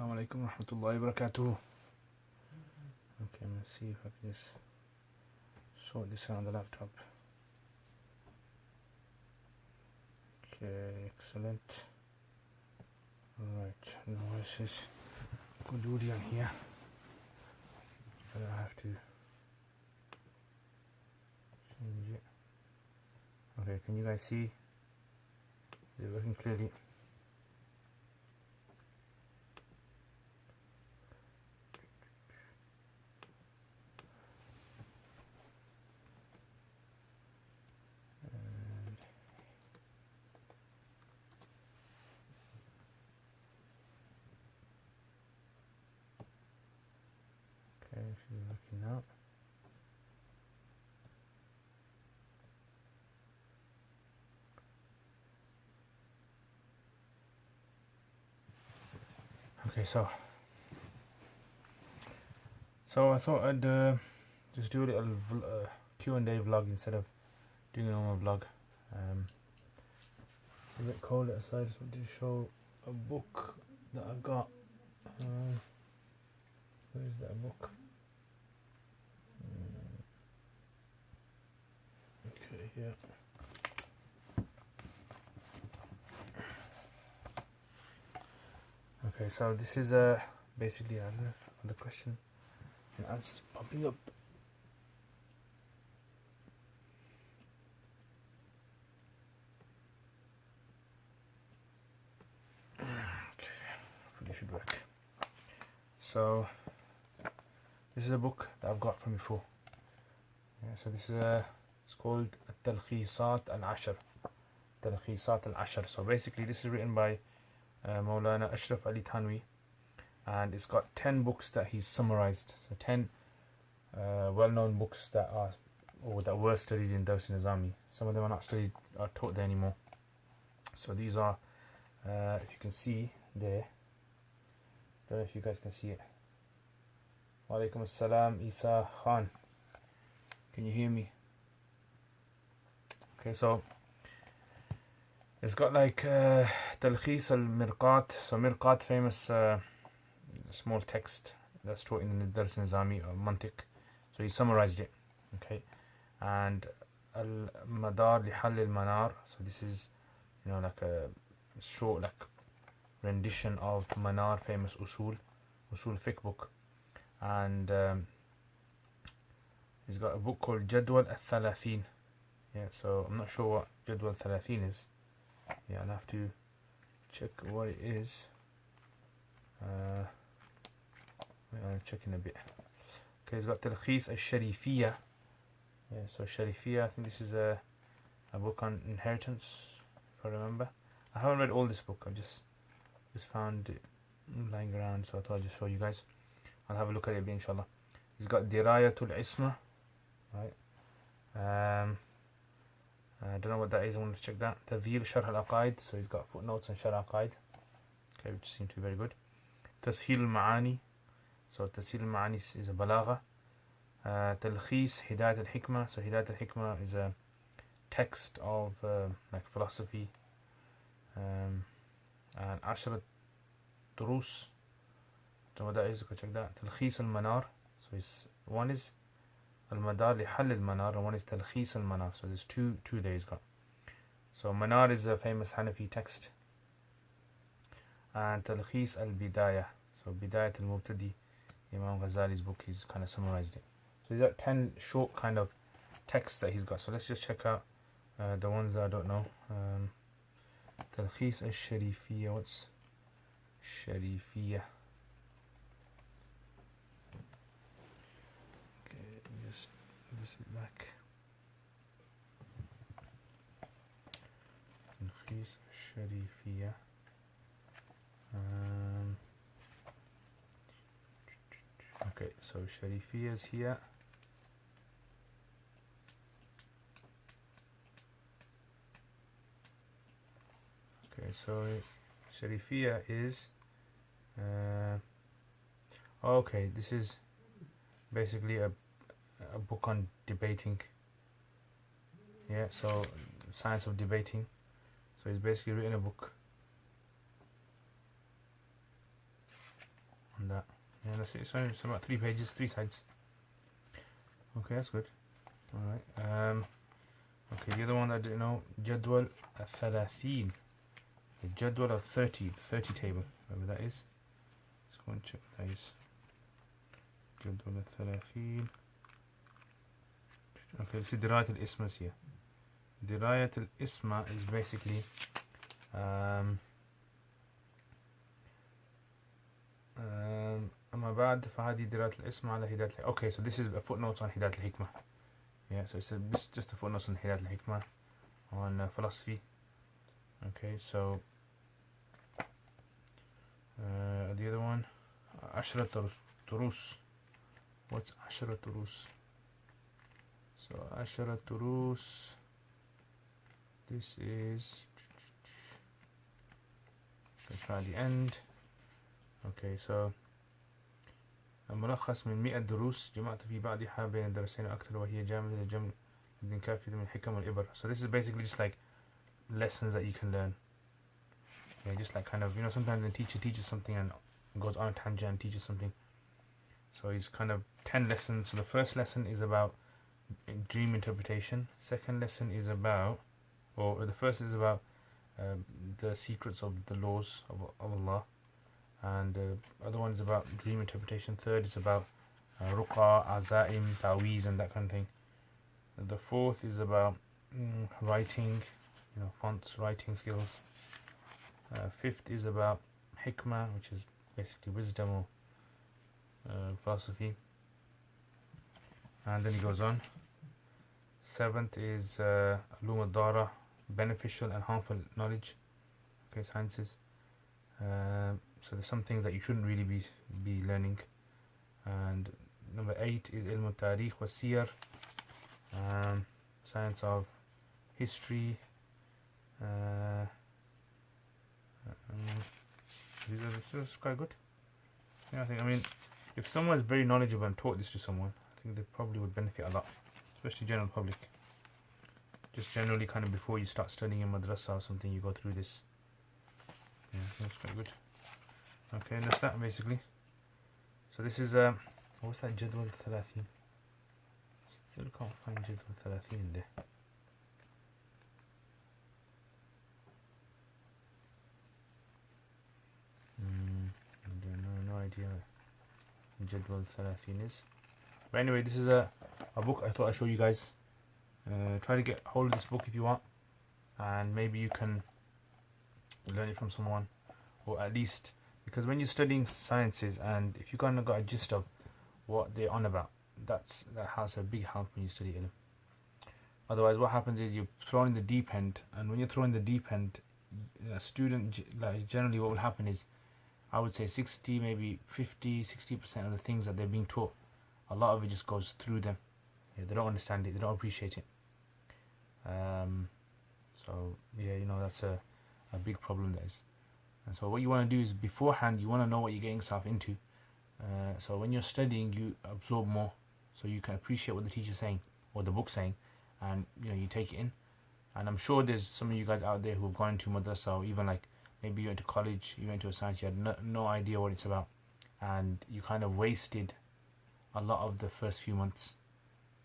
Assalamu alaikum warahmatullahi wabarakatuh. Okay, let's see if I can just sort this out on the laptop. Okay, excellent. Alright, now let's just go do it on here. But I have to change it. Okay, can you guys see? Is it working clearly? Okay, it should be working now. Okay, so I thought I'd just do a little Q&A vlog instead of doing a normal vlog. It's a bit cold outside. I just wanted to show a book that I've got. Where is that book? Okay, here. Okay, so this is basically I don't know if the question and answers popping up. Okay, hopefully it should work. So this is a book that I've got from before. Yeah, so this is it's called Talkhisat al-Ashr. Talkhisat al-Ashr. So basically this is written by Maulana Ashraf Ali Thanwi, and it's got 10 books that he's summarized. So 10 well-known books that are or that were studied in Dawsi Nizami. Some of them are not studied or taught there anymore. So these are, if you can see there, don't know if you guys can see it. Wa alaikum assalam, Isa Khan. Can you hear me? Okay, so it's got like Talkhis al-Mirqat. So Mirqat, famous small text that's taught in the Dars Nizami or Mantiq. So he summarized it. Okay, and al-Madar li Hal al-Manar. So this is, you know, like a short like rendition of Manar, famous usul Fiqh book. And he's got a book called Jadwal al-Thalathin. Yeah, so I'm not sure what Jadwal al-Thalathin is. Yeah, I'll have to check what it is. I'll check in a bit. Okay, he's got Talkhis al-Sharifiyya. Yeah, so Sharifiyya, I think this is a book on inheritance, if I remember. I haven't read all this book. I just found it lying around, so I thought I'd just show you guys. I'll have a look at it, inshallah. He's got Dirayatul Isma, right? I don't know what that is. I want to check that. Tadhil Sharh al-Aqaid. So he's got footnotes on Sharh al-Aqaid. Okay, which seem to be very good. Tasheel al-Ma'ani. So Tasheel al-Ma'ani is a balagha. Talkhis Hidayat al-Hikmah. So Hidayat al-Hikmah is a text of like philosophy. And Ashrat Durus. Don't know what that is. You can check that. Talkhis al-Manar. So one is Al-Madar li Hal al-Manar and one is Talkhis al-Manar. So there's two there he's got. So Manar is a famous Hanafi text. And Talkhis al-Bidayah. So Bidayat al-Mubtadi, Imam Ghazali's book, he's kind of summarized it. So he's got 10 short kind of texts that he's got. So let's just check out the ones I don't know. Talkhis al-Sharifiyya. What's Sharifiyya? This is back. Talkhis Sharifiyya. Okay, so Sharifiyya is here. Okay, so Sharifiyya is okay, this is basically a book on debating. Yeah, so science of debating. So he's basically written a book. on that. Yeah, that's it. It's about 3 pages, 3 sides. Okay, that's good. Alright. Okay, the other one I didn't know, Jadwal al-Thalathin. The Jadwal of 30 table. Whatever that is. Let's go and check what that is. Jadwal al-Thalathin. Okay, this is Dirayat al-Ismas here. Dirayat al-Isma is basically أما بعد فهذه دراية الاسم على هداية الحكمة. Okay, so this is a footnote on هداية الحكمة. Yeah, so it's just a footnote on هداية الحكمة on philosophy. Okay, so the other one, عشرة دروس. What's عشرة دروس? So عشرة دروس. This is at the end. Okay, so الملخص من 100 دروس جمعت في بعضها بين الدرسين أكثر وهي جامعة الجمع ابن كافي من الحكم والإبر. So this is basically just like lessons that you can learn. Yeah, just like kind of, you know, sometimes a teacher teaches something and goes on a tangent and teaches something. So it's kind of 10 lessons. So the first lesson is about dream interpretation. Second lesson is about, or the first is about the secrets of the laws of Allah. And the other one is about dream interpretation. Third is about ruqa, azaim, taweez and that kind of thing. And the fourth is about writing, you know, fonts, writing skills. Fifth is about hikmah, which is basically wisdom or philosophy. And then he goes on. Seventh is ulum al-dara, beneficial and harmful knowledge. Okay, sciences. So there's some things that you shouldn't really be learning. And number 8 is ilm al-tarikh wa siyar, science of history. These are quite good. Yeah, I mean, if someone is very knowledgeable and taught this to someone, I think they probably would benefit a lot, especially general public. Just generally, kind of before you start studying in madrasa or something, you go through this. Yeah, that's quite good. Okay, and that's that basically. So this is what's that Jadwal al-Thalathin? Still can't find Jadwal al-Thalathin in there. No idea what Jadwal al-Thalathin is. But anyway, this is a book I thought I'd show you guys. Try to get hold of this book if you want, and maybe you can learn it from someone, or at least, because when you're studying sciences and if you kind of got a gist of what they're on about, that has a big help when you study ilm. Otherwise, what happens is you're thrown in the deep end, and when you're thrown in the deep end, a student, like generally what will happen is, I would say 60, maybe 50, 60% of the things that they're being taught, a lot of it just goes through them. Yeah, they don't understand it, they don't appreciate it. So yeah, you know, that's a big problem there is. And so what you want to do is beforehand, you want to know what you're getting yourself into. So when you're studying, you absorb more, so you can appreciate what the teacher's saying or the book's saying, and you know, you take it in. And I'm sure there's some of you guys out there who have gone into madrasa, or even like maybe you went to college, you went to a science, you had no idea what it's about, and you kind of wasted a lot of the first few months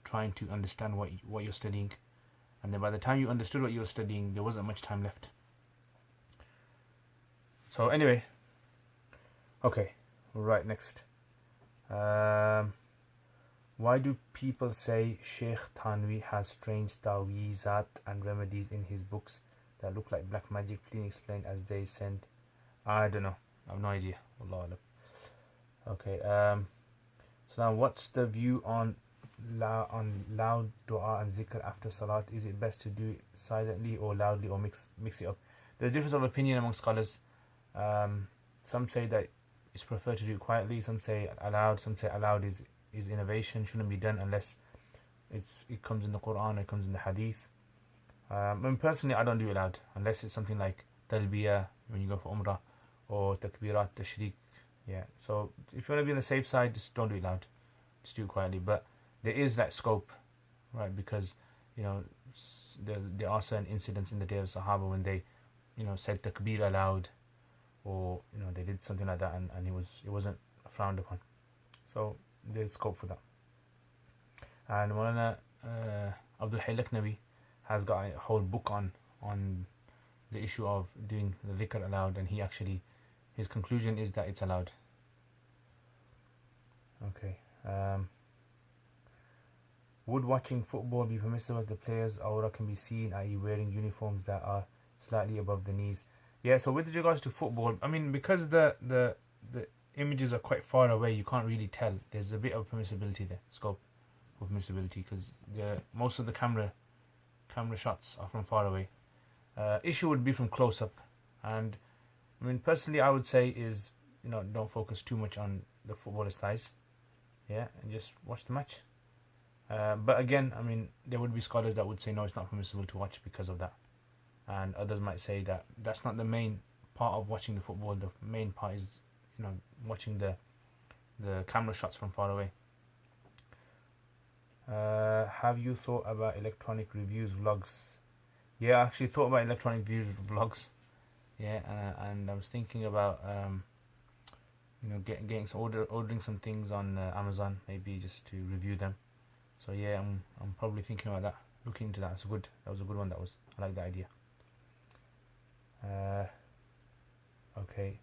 trying to understand what you're studying, and then by the time you understood what you were studying, there wasn't much time left. So anyway, okay, right, next. Why do people say Sheikh Tanwi has strange ta'weezat and remedies in his books that look like black magic? Please explain as they send. I don't know, I have no idea. Allah Alam. Okay, so now what's the view on loud dua and zikr after salat? Is it best to do it silently or loudly, or mix it up? There's difference of opinion among scholars. Some say that it's preferred to do it quietly, some say aloud, some say aloud is innovation, shouldn't be done unless it comes in the Quran, it comes in the Hadith. And personally, I don't do it loud unless it's something like talbiyah when you go for umrah, or takbirat tashriq. Yeah, so if you want to be on the safe side, just don't do it loud, just do it quietly. But there is that scope, right? Because, you know, there are certain incidents in the day of Sahaba when they, you know, said takbir aloud, or, you know, they did something like that, and it wasn't frowned upon. So there's scope for that. And Maulana Abdul Hayy Laknawi has got a whole book on the issue of doing the dhikr aloud, and his conclusion is that it's allowed. Okay. Would watching football be permissible if the players' aura can be seen, i.e. wearing uniforms that are slightly above the knees? Yeah, so with regards to football, I mean, because the images are quite far away, you can't really tell. There's a bit of permissibility there, scope of permissibility, because most of the camera shots are from far away. Issue would be from close up, and I mean, personally, I would say is, don't focus too much on the footballer's thighs, yeah, and just watch the match. But again, I mean, there would be scholars that would say no, it's not permissible to watch because of that, and others might say that that's not the main part of watching the football. The main part is, watching the camera shots from far away. Have you thought about electronic reviews vlogs? Yeah, I actually thought about electronic reviews vlogs. Yeah, and I was thinking about getting ordering some things on Amazon, maybe just to review them. So yeah, I'm probably thinking about that, looking into that. That was a good one. I like that idea. Okay,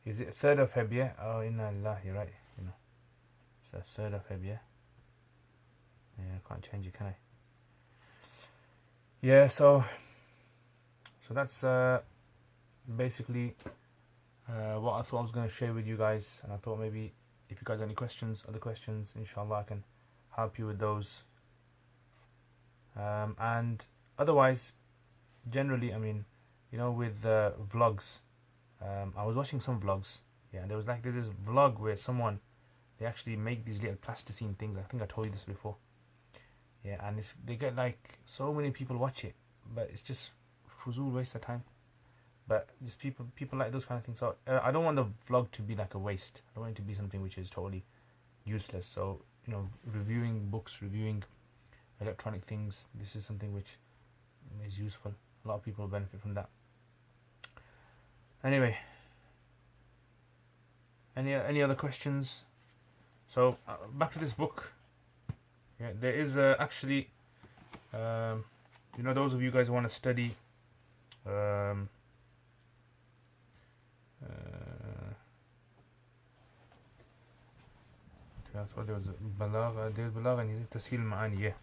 is it 3rd of Feb? Yeah. Oh, inna Allah, you're right. It's the 3rd of Feb. Yeah. Yeah, I can't change it, can I? Yeah. So that's basically what I thought I was going to share with you guys, and I thought maybe if you guys have any other questions, inshallah I can help you with those. And otherwise, generally, I mean, with vlogs, I was watching some vlogs, yeah, and there's this vlog where they actually make these little plasticine things. I think I told you this before. Yeah, and they get so many people watch it, but it's just fuzul, waste of time. But just people like those kind of things. So I don't want the vlog to be like a waste. I don't want it to be something which is totally useless. So reviewing books, reviewing electronic things, this is something which is useful. A lot of people benefit from that. Anyway, any other questions? So back to this book. Yeah, there is actually, those of you guys who want to study I thought there was Balagha, and is it Tasheel al-Ma'ani?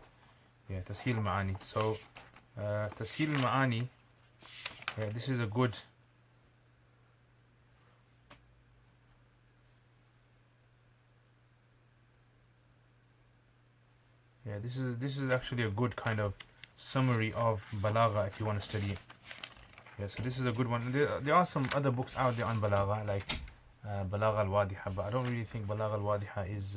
Yeah, Tasheel al-Ma'ani. So, Tasheel al-Ma'ani, this is a good. Yeah, this is actually a good kind of summary of Balagha if you want to study it. Yeah, so this is a good one. There are some other books out there on Balagha, like Balagha al-Wadiha, but I don't really think Balagha al-Wadiha is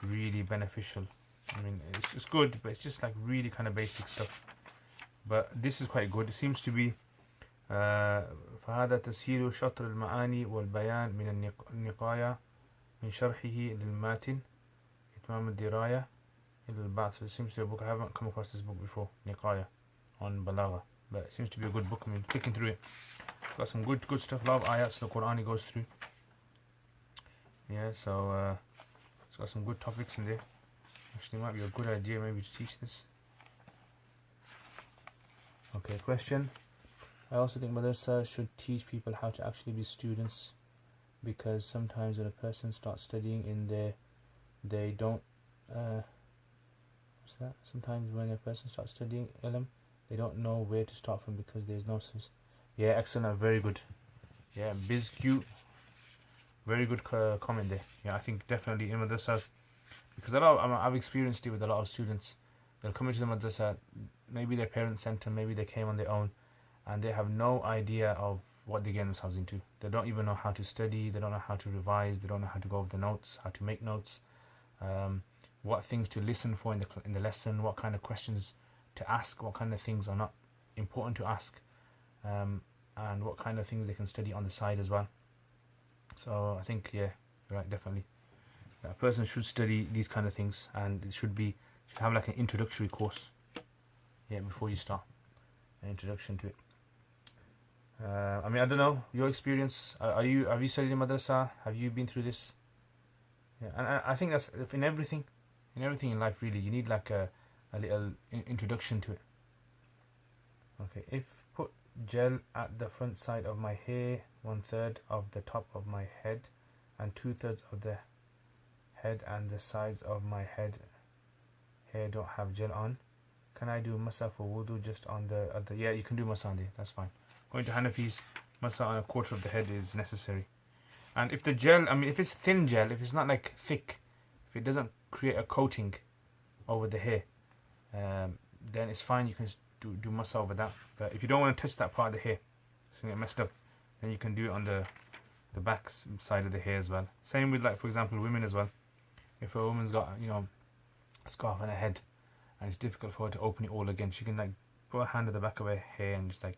really beneficial. I mean, it's good, but it's just like really kind of basic stuff. But this is quite good. It seems to be فهذا تسهيل شطر المعاني والبيان من النقاية من شرحه للماتن إتمام الدراية إلى البعث. So it seems to be a book. I haven't come across this book before, Niqaya on Balagha, but it seems to be a good book. I mean, clicking through it, it's got some good stuff. A lot of ayats the Quran it goes through. Yeah, so it's got some good topics in there. Actually, it might be a good idea maybe to teach this. Okay, question. I also think madrasa should teach people how to actually be students, because sometimes when a person starts studying in there, they don't. What's that? Sometimes when a person starts studying ilm, they don't know where to start from because there's no sense. Yeah, excellent, very good. Yeah, BizQ, very good comment there. Yeah, I think definitely in madrasa, because I've experienced it with a lot of students. They'll come into the madrasa, maybe their parents sent them, maybe they came on their own, and they have no idea of what they're getting themselves into. They don't even know how to study, they don't know how to revise, they don't know how to go over the notes, how to make notes, what things to listen for in the lesson, what kind of questions to ask, what kind of things are not important to ask, and what kind of things they can study on the side as well. So I think, yeah, you're right, definitely. A person should study these kind of things, and it should have like an introductory course, yeah, before you start, an introduction to it. I mean, I don't know your experience. Have you studied in madrasa? Have you been through this? Yeah, and I think that's in everything in life really. You need like a little introduction to it. Okay, if put gel at the front side of my hair, 1/3 of the top of my head, and 2/3 of the head and the sides of my head hair don't have gel on, can I do masa for wudu just on the other? Yeah, you can do masa on there, that's fine. Going to Hanafis, masa on 1/4 of the head is necessary. And if the gel, I mean, if it's thin gel, if it's not like thick, if it doesn't create a coating over the hair, then it's fine. You can do masa over that. But if you don't want to touch that part of the hair, it's gonna get messed up, then you can do it on the back side of the hair as well. Same with, like, for example, women as well. If a woman's got, you know, a scarf on her head and it's difficult for her to open it all again, she can like put her hand at the back of her hair and just like,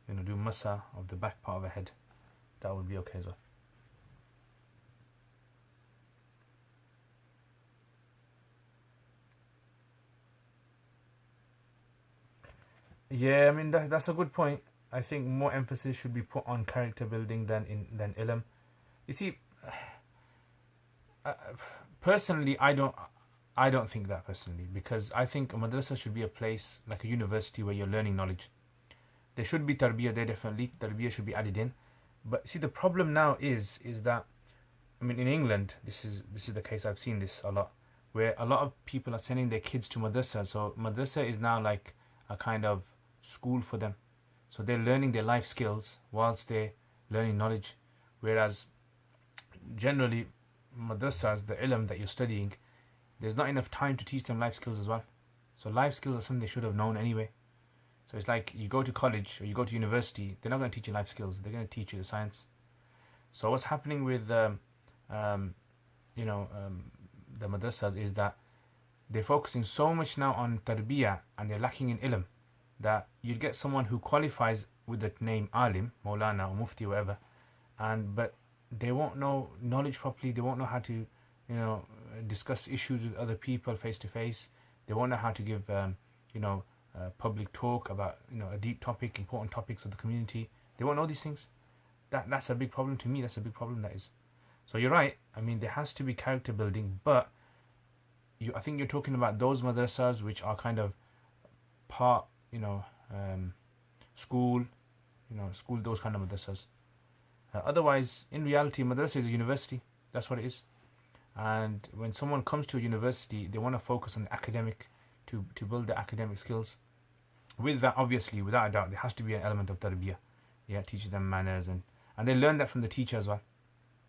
you know, do masa of the back part of her head. That would be okay as well. Yeah, I mean that's a good point. I think more emphasis should be put on character building than ilm. You see, personally, I don't think that personally, because I think a madrasa should be a place like a university where you're learning knowledge. There should be tarbiyah there, definitely. Tarbiyah should be added in. But see, the problem now is that, I mean, in England, this is the case. I've seen this a lot, where a lot of people are sending their kids to madrasa. So madrasa is now like a kind of school for them. So they're learning their life skills whilst they're learning knowledge. Whereas generally, madrasas, the ilm that you're studying, there's not enough time to teach them life skills as well. So life skills are something they should have known anyway. So it's like you go to college or you go to university, they're not going to teach you life skills. They're going to teach you the science. So what's happening with the madrasas is that they're focusing so much now on tarbiyah and they're lacking in ilm, that you'd get someone who qualifies with the name alim, Maulana or Mufti or whatever, but they won't know knowledge properly. They won't know how to, discuss issues with other people face to face. They won't know how to give, public talk about, a deep topic, important topics of the community. They won't know these things. That's a big problem to me. That's a big problem, that is. So you're right. I mean, there has to be character building, but I think you're talking about those madrasas which are kind of part, school, those kind of madrasas. Otherwise, in reality, madrasa is a university. That's what it is. And when someone comes to a university, they want to focus on the academic to build the academic skills. With that, obviously, without a doubt, there has to be an element of tarbiyah. Yeah, teaching them manners and they learn that from the teacher as well.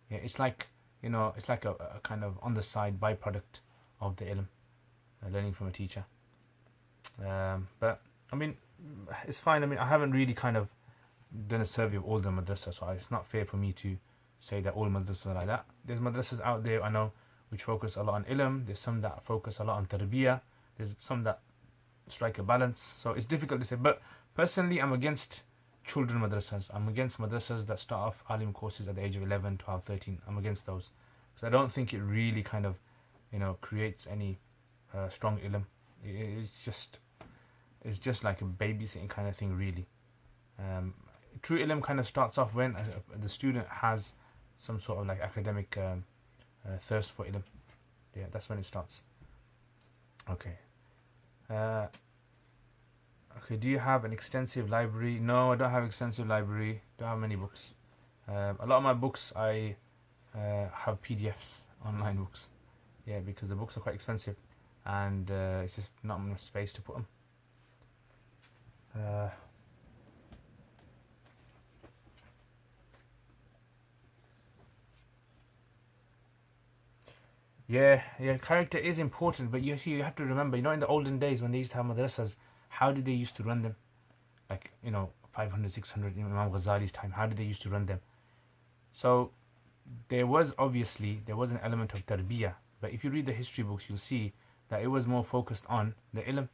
Yeah, it's like, it's like a kind of on the side byproduct of the ilm, learning from a teacher. But I mean, it's fine. I mean, I haven't really kind of done a survey of all the madrasas, so it's not fair for me to say that all madrasas are like that. There's madrasas out there I know which focus a lot on ilm. There's some that focus a lot on tarbiyah. There's some that strike a balance. So it's difficult to say. But personally, I'm against children madrasas. I'm against madrasas that start off alim courses at the age of 11, 12, 13. I'm against those. Because I don't think it really kind of, creates any strong ilm. It's just like a babysitting kind of thing, really. True ilm kind of starts off when the student has some sort of like academic thirst for ilm. Yeah, that's when it starts. Okay. Okay, do you have an extensive library? No, I don't have an extensive library. Don't have many books. A lot of my books, I have PDFs, online books. Yeah, because the books are quite expensive. And it's just not enough space to put them. Yeah, character is important, but you have to remember, in the olden days when they used to have madrasas, how did they used to run them? Like, 500, 600, in Imam Ghazali's time, how did they used to run them? So, there was an element of tarbiyah, but if you read the history books, you'll see that it was more focused on the ilm,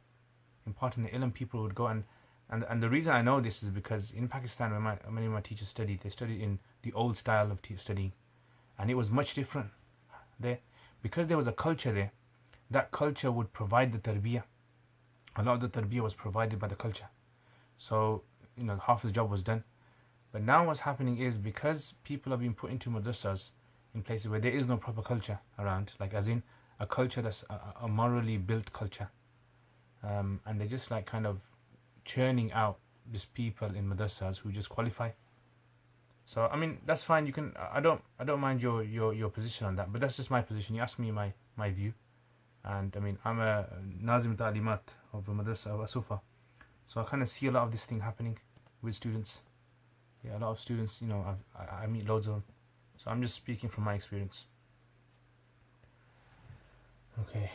imparting the ilm. People would go and the reason I know this is because in Pakistan, when many of my teachers studied, they studied in the old style of studying, and it was much different there. Because there was a culture there, that culture would provide the tarbiyah. A lot of the tarbiyah was provided by the culture. So, half the job was done. But now what's happening is, because people are being put into madrasas, in places where there is no proper culture around, like as in a culture that's a morally built culture, and they're just like kind of churning out just people in madrasas who just qualify. So I mean that's fine. You can I don't mind your position on that, but that's just my position. You asked me my view, and I mean I'm a Nazim Ta'limat of a madrasa of Asufa, so I kind of see a lot of this thing happening with students. Yeah, a lot of students, you know, I meet loads of them, so I'm just speaking from my experience. Okay,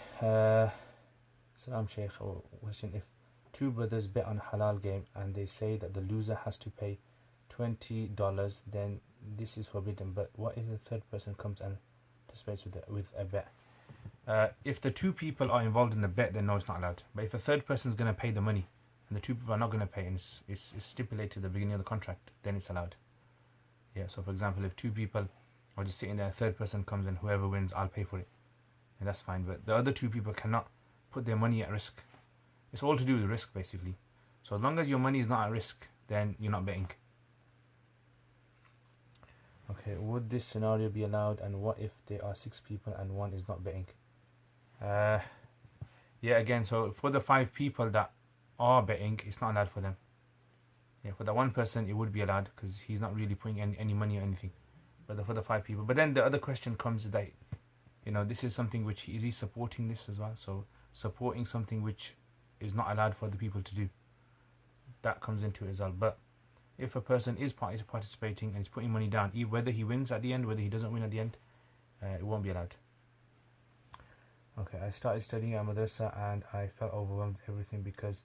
Salam Sheikh, question: if two brothers bet on a halal game and they say that the loser has to pay $20, then this is forbidden. But what if the third person comes and participates with a bet? If the two people are involved in the bet, then no, it's not allowed. But if a third person is going to pay the money and the two people are not going to pay, and it's stipulated at the beginning of the contract, then it's allowed. Yeah. So for example, if two people are just sitting there, a third person comes and whoever wins, I'll pay for it, and that's fine. But the other two people cannot put their money at risk. It's all to do with risk, basically. So as long as your money is not at risk, then you're not betting. Okay, would this scenario be allowed, and what if there are 6 people and one is not betting? Yeah, again, so for the 5 people that are betting, it's not allowed for them. Yeah, for the one person, it would be allowed because he's not really putting any money or anything. But for the 5 people. But then the other question comes is that, you know, this is something which, is he supporting this as well? So supporting something which is not allowed for the people to do, that comes into it as well. But if a person is participating and is putting money down, whether he wins at the end, whether he doesn't win at the end, it won't be allowed. Okay, I started studying at madrasa and I felt overwhelmed with everything because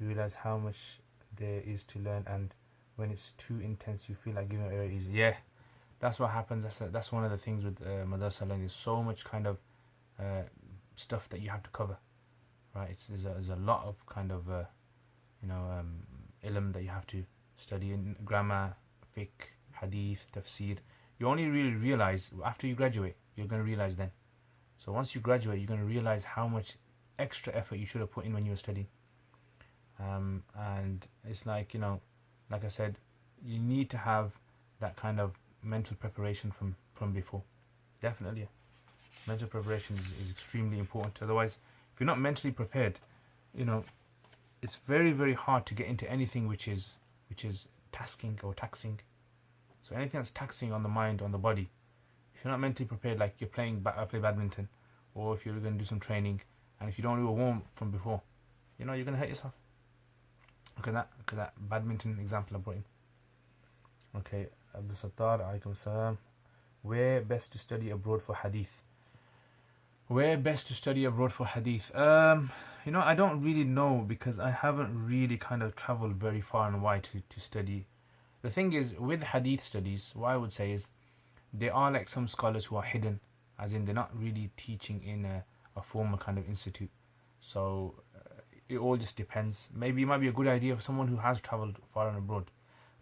you realize how much there is to learn, and when it's too intense, you feel like giving it very easy. Yeah, that's what happens. That's one of the things with madrasa learning. There's so much kind of stuff that you have to cover, right? There's a lot of kind of ilm that you have to study in grammar, fiqh, hadith, tafsir. You only really realize after you graduate. You're going to realize then. So once you graduate, you're going to realize how much extra effort you should have put in when you were studying. And it's like, you know, like I said, you need to have that kind of mental preparation from before. Definitely, yeah. Mental preparation is extremely important. Otherwise, if you're not mentally prepared, you know, it's very, very hard to get into anything which is tasking or taxing. So anything that's taxing on the mind, on the body, if you're not mentally prepared, like you're play badminton, or if you're going to do some training, and if you don't do a warm from before, you know, you're going to hurt yourself. Look at that badminton example I brought in. Okay, Abdul Sattar, alaikum salam. Where best to study abroad for hadith? Where best to study abroad for hadith? You know, I don't really know because I haven't really kind of traveled very far and wide to study. The thing is, with hadith studies, what I would say is there are like some scholars who are hidden, as in they're not really teaching in a formal kind of institute. So it all just depends. Maybe it might be a good idea for someone who has traveled far and abroad.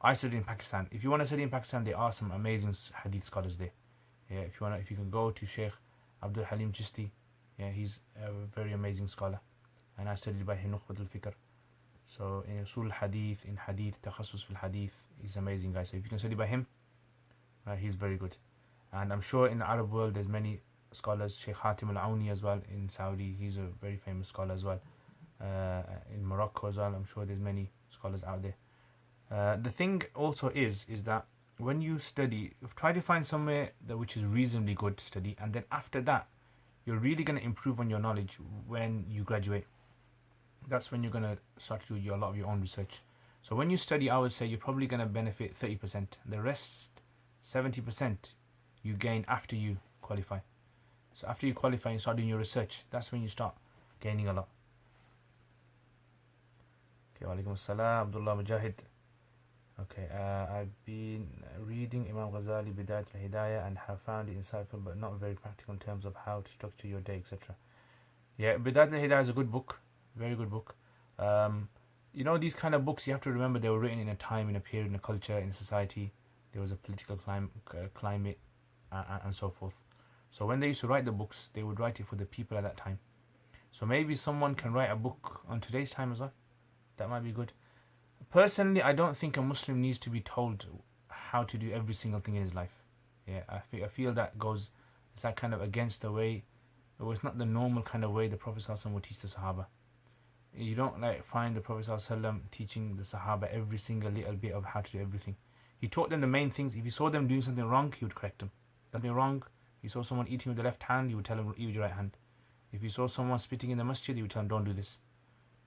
I studied in Pakistan. If you want to study in Pakistan, there are some amazing hadith scholars there. Yeah, if you can go to Sheikh Abdul Halim Chisti, yeah, he's a very amazing scholar, and I studied by him Nukhbat al-Fikr. So in Usul Hadith, in Hadith, Takhasus fil Hadith, he's an amazing guy. So if you can study by him, he's very good. And I'm sure in the Arab world there's many scholars. Sheikh Hatim al-Auni as well in Saudi, he's a very famous scholar as well. In Morocco as well, I'm sure there's many scholars out there. The thing also is that when you study, try to find somewhere which is reasonably good to study, and then after that, you're really going to improve on your knowledge when you graduate. That's when you're going to start to do a lot of your own research. So when you study, I would say you're probably going to benefit 30%. The rest, 70%, you gain after you qualify. So after you qualify and start doing your research, that's when you start gaining a lot. Okay, walaikum salam, Abdullah Mujahid. Okay, I've been reading Imam Ghazali Bidayat al-Hidayah and have found it insightful but not very practical in terms of how to structure your day, etc. Yeah, Bidayat al-Hidayah is a good book, very good book. You know, these kind of books, you have to remember they were written in a time, in a period, in a culture, in a society. There was a political climate and so forth. So when they used to write the books, they would write it for the people at that time. So maybe someone can write a book on today's time as well. That might be good. Personally, I don't think a Muslim needs to be told how to do every single thing in his life. Yeah, I feel that goes, it's like kind of against the way, it was not the normal kind of way the Prophet ﷺ would teach the Sahaba. You don't like find the Prophet ﷺ teaching the Sahaba every single little bit of how to do everything. He taught them the main things. If he saw them doing something wrong, he would correct them. Something wrong, he saw someone eating with the left hand, he would tell them eat with your right hand. If he saw someone spitting in the masjid, he would tell them don't do this.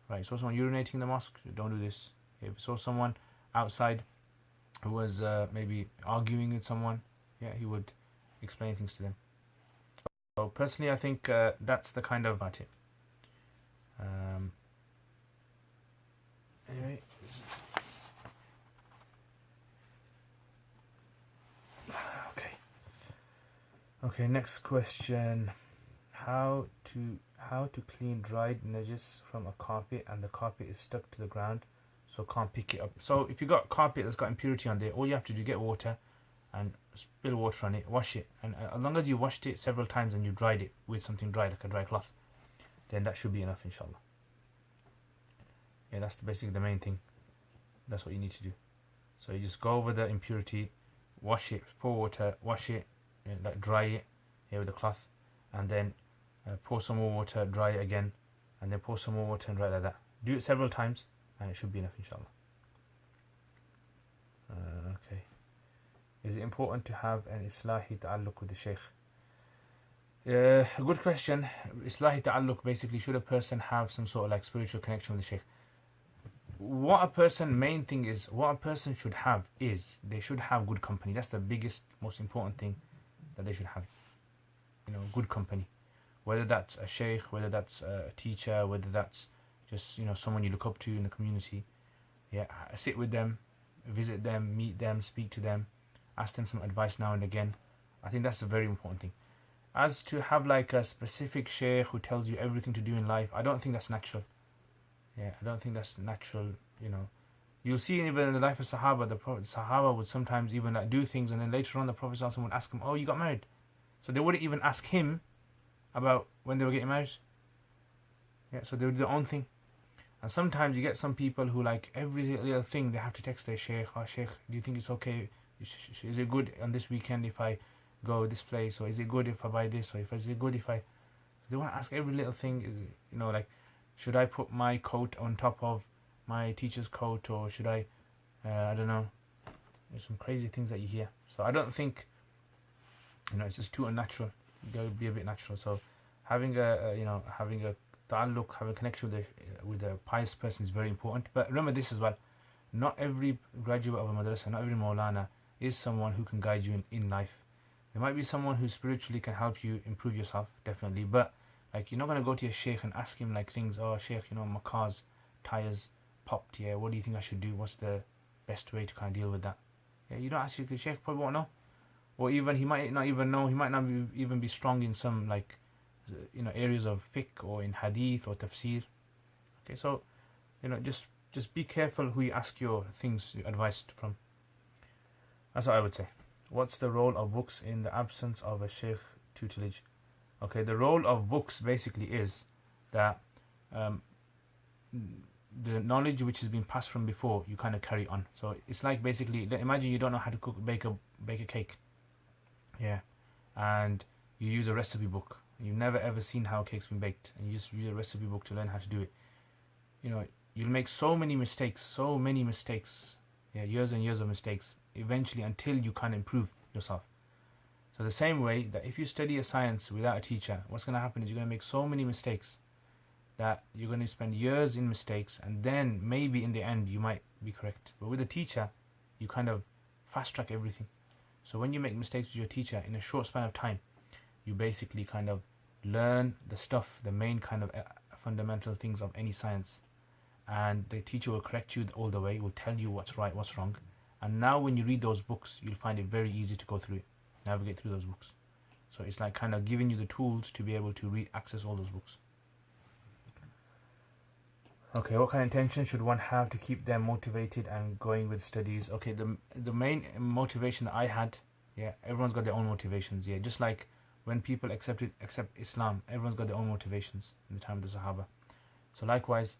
Right? He saw someone urinating in the mosque, don't do this. If he saw someone outside who was maybe arguing with someone, yeah, he would explain things to them. So personally, I think that's the kind of about it. Anyway, okay. Next question: How to clean dried najis from a carpet and the carpet is stuck to the ground, so can't pick it up. So if you got carpet that's got impurity on there, all you have to do is get water and spill water on it, wash it, and as long as you washed it several times and you dried it with something dry like a dry cloth, then that should be enough, inshallah. Yeah, that's basically the main thing. That's what you need to do. So you just go over the impurity, wash it, pour water, wash it, like dry it here with a cloth, and then pour some more water, dry it again, and then pour some more water and dry it like that. Do it several times and it should be enough, inshallah. Okay. Is it important to have an Islahi ta'alluq with the Shaykh? A good question. Islahi ta'alluq, basically, should a person have some sort of like spiritual connection with the Shaykh? What a person should have is, they should have good company. That's the biggest, most important thing that they should have. Good company. Whether that's a Shaykh, whether that's a teacher, whether that's just, someone you look up to in the community. Yeah, sit with them, visit them, meet them, speak to them, ask them some advice now and again. I think that's a very important thing. As to have like a specific Shaykh who tells you everything to do in life, I don't think that's natural. Yeah, I don't think that's natural. You'll see even in the life of Sahaba, the Sahaba would sometimes even like do things, and then later on the Prophet ﷺ would ask him, "Oh, you got married?" So they wouldn't even ask him about when they were getting married. Yeah, so they would do their own thing. And sometimes you get some people who like every little thing they have to text their Shaykh. "Oh, Shaykh, do you think it's okay? Is it good on this weekend if I go this place? Or is it good if I buy this? Or is it good if I..." They want to ask every little thing. Like, should I put my coat on top of my teacher's coat, or should I don't know. There's some crazy things that you hear. So I don't think, it's just too unnatural. You gotta be a bit natural. So having having a ta'alluq, having a connection with a pious person is very important. But remember this as well: not every graduate of a madrasa, not every Maulana is someone who can guide you in life. There might be someone who spiritually can help you improve yourself, definitely. But like, you're not gonna go to your Shaykh and ask him like things. "Oh, Shaykh, my car's tires popped. Yeah, what do you think I should do? What's the best way to kind of deal with that?" Yeah, you don't ask your Shaykh, probably won't know. Or even he might not even know. He might not even be strong in some like areas of fiqh or in hadith or tafsir. Okay, so just be careful who you ask your advice from. That's what I would say. What's the role of books in the absence of a Shaykh tutelage? Okay, the role of books basically is that the knowledge which has been passed from before, you kind of carry on. So it's like basically, imagine you don't know how to bake a cake. Yeah, and you use a recipe book. You've never ever seen how a cake's been baked, and you just use a recipe book to learn how to do it. You'll make so many mistakes. Yeah, years and years of mistakes, eventually, until you kind of improve yourself. So the same way that if you study a science without a teacher, what's going to happen is you're going to make so many mistakes that you're going to spend years in mistakes, and then maybe in the end you might be correct. But with a teacher, you kind of fast track everything. So when you make mistakes with your teacher in a short span of time, you basically kind of learn the main kind of fundamental things of any science. And the teacher will correct you all the way, will tell you what's right, what's wrong. And now when you read those books, you'll find it very easy to go through it, navigate through those books. So it's like kind of giving you the tools to be able to access all those books. Okay, what kind of intention should one have to keep them motivated and going with studies? Okay, the main motivation that I had, yeah, everyone's got their own motivations. Yeah, just like when people accept Islam, everyone's got their own motivations in the time of the Sahaba. So likewise,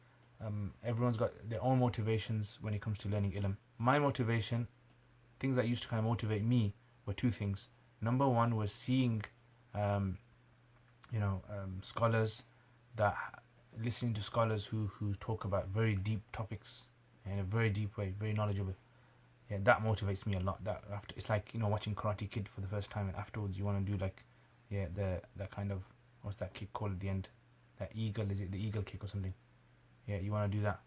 everyone's got their own motivations when it comes to learning ilm. My motivation, things that used to kind of motivate me, were two things. Number one was seeing, scholars listening to scholars who talk about very deep topics in a very deep way, very knowledgeable. Yeah, that motivates me a lot. That after it's like watching Karate Kid for the first time, and afterwards you want to do like, the kind of, what's that kick called at the end? That eagle, is it the eagle kick or something? Yeah, you want to do that,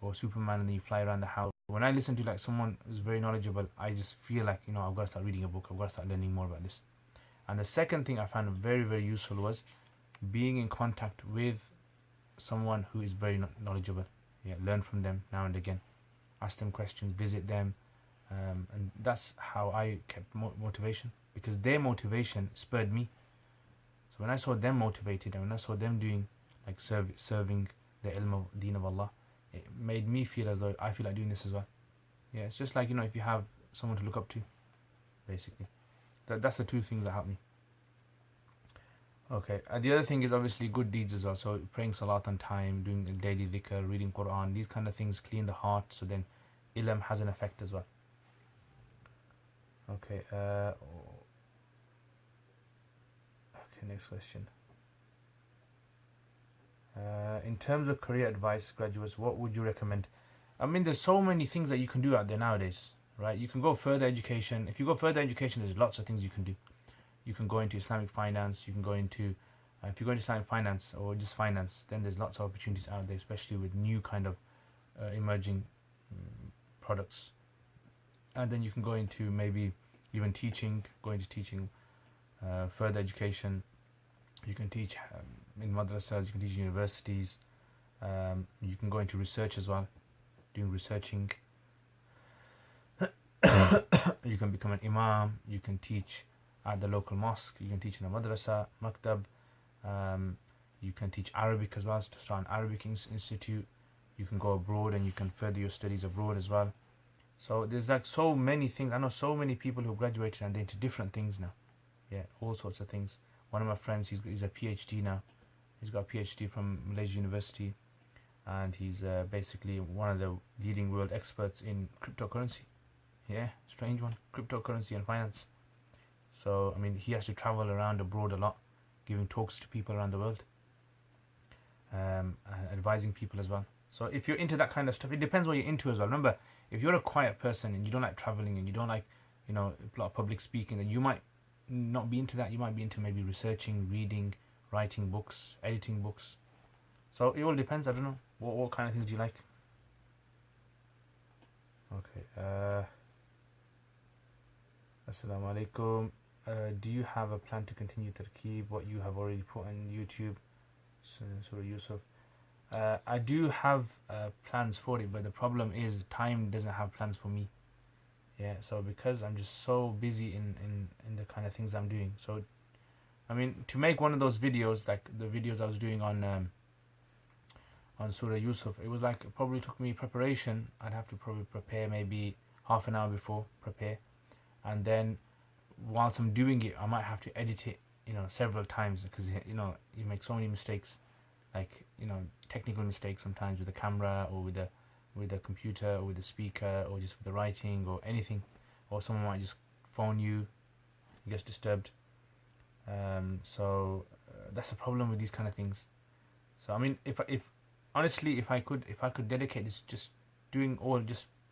or Superman, and then you fly around the house. When I listen to like someone who's very knowledgeable, I just feel like I've got to start reading a book. I've got to start learning more about this. And the second thing I found very, very useful was being in contact with someone who is very knowledgeable. Yeah, learn from them now and again, ask them questions, visit them, and that's how I kept motivation, because their motivation spurred me. So when I saw them motivated, and when I saw them doing like serving the ilm of deen of Allah, it made me feel as though I feel like doing this as well. Yeah, it's just like if you have someone to look up to, basically. That's the two things that help me. Okay, the other thing is obviously good deeds as well. So praying salat on time, doing daily dhikr, reading Quran, these kind of things clean the heart. So then ilm has an effect as well. Okay. Okay, next question. In terms of career advice, graduates, what would you recommend? I mean, there's so many things that you can do out there nowadays, right? You can go further education. If you go further education, there's lots of things you can do. You can go into Islamic finance. You can go into, if you go into Islamic finance or just finance, then there's lots of opportunities out there, especially with new kind of emerging products. And then you can go into maybe even teaching, further education. You can teach in madrasas, you can teach in universities. You can go into research as well, doing researching. You can become an imam. You can teach at the local mosque. You can teach in a madrasa, maktab. You can teach Arabic as well, to start an Arabic institute. You can go abroad and you can further your studies abroad as well. So there's like so many things. I know so many people who graduated and they're into different things now. Yeah, all sorts of things. One of my friends, he's a PhD now. He's got a PhD from Malaysia University, and he's basically one of the leading world experts in cryptocurrency. Yeah, strange one, cryptocurrency and finance. So I mean, he has to travel around abroad a lot, giving talks to people around the world, and advising people as well. So if you're into that kind of stuff, it depends what you're into as well. Remember, if you're a quiet person and you don't like traveling and you don't like, a lot of public speaking, then you might not be into that. You might be into maybe researching, reading, writing books, editing books. So it all depends. I don't know. What kind of things do you like? Okay. Assalamu alaikum. Do you have a plan to continue Tarkeeb, what you have already put on YouTube? Surah Yusuf. I do have plans for it, but the problem is time doesn't have plans for me. Yeah, so because I'm just so busy in the kind of things I'm doing. So, I mean, to make one of those videos, like the videos I was doing on Surah Yusuf, it was like, it probably took me preparation. I'd have to probably prepare maybe half an hour before, and then whilst I'm doing it, I might have to edit it, several times, because you make so many mistakes, like technical mistakes sometimes with the camera or with the computer or with the speaker or just with the writing or anything, or someone might just phone you, gets disturbed. So that's the problem with these kind of things. So I mean, if honestly, if I could dedicate this just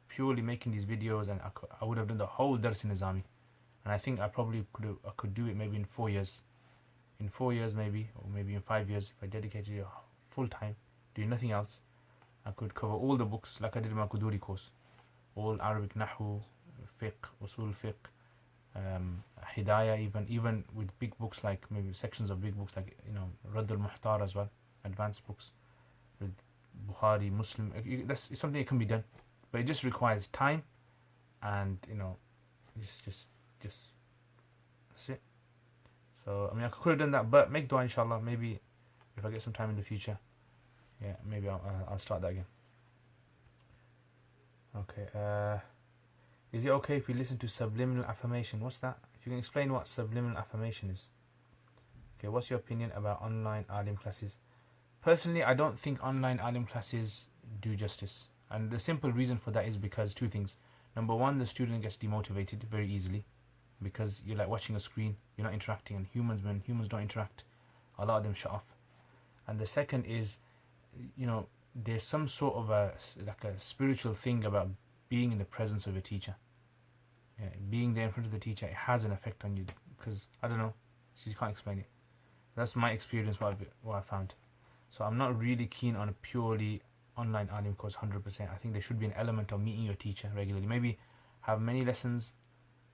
purely making these videos, and I would have done the whole Dars in Nizami. And I think I probably could do it maybe in 4 years. In 4 years maybe, or maybe in 5 years, if I dedicated it full time, doing nothing else, I could cover all the books like I did in my Quduri course. All Arabic Nahu, Fiqh, Usul Fiqh, Hidayah, even with big books, like maybe sections of big books like, Radd al-Muhtar as well, advanced books with Bukhari, Muslim. It's something that can be done, but it just requires time, and just that's it. So I mean, I could have done that, but make dua inshallah. Maybe if I get some time in the future, yeah, maybe I'll start that again. Okay. Is it okay if we listen to subliminal affirmation? What's that? If you can explain what subliminal affirmation is. Okay. What's your opinion about online alim classes? Personally, I don't think online alim classes do justice, and the simple reason for that is because two things. Number one, the student gets demotivated very easily, because you're like watching a screen, you're not interacting. And when humans don't interact, a lot of them shut off. And the second is, there's some sort of a spiritual thing about being in the presence of a teacher. Yeah, being there in front of the teacher, it has an effect on you, because I don't know, so you can't explain it. That's my experience, what I found. So I'm not really keen on a purely online alim course 100%. I think there should be an element of meeting your teacher regularly. Maybe have many lessons,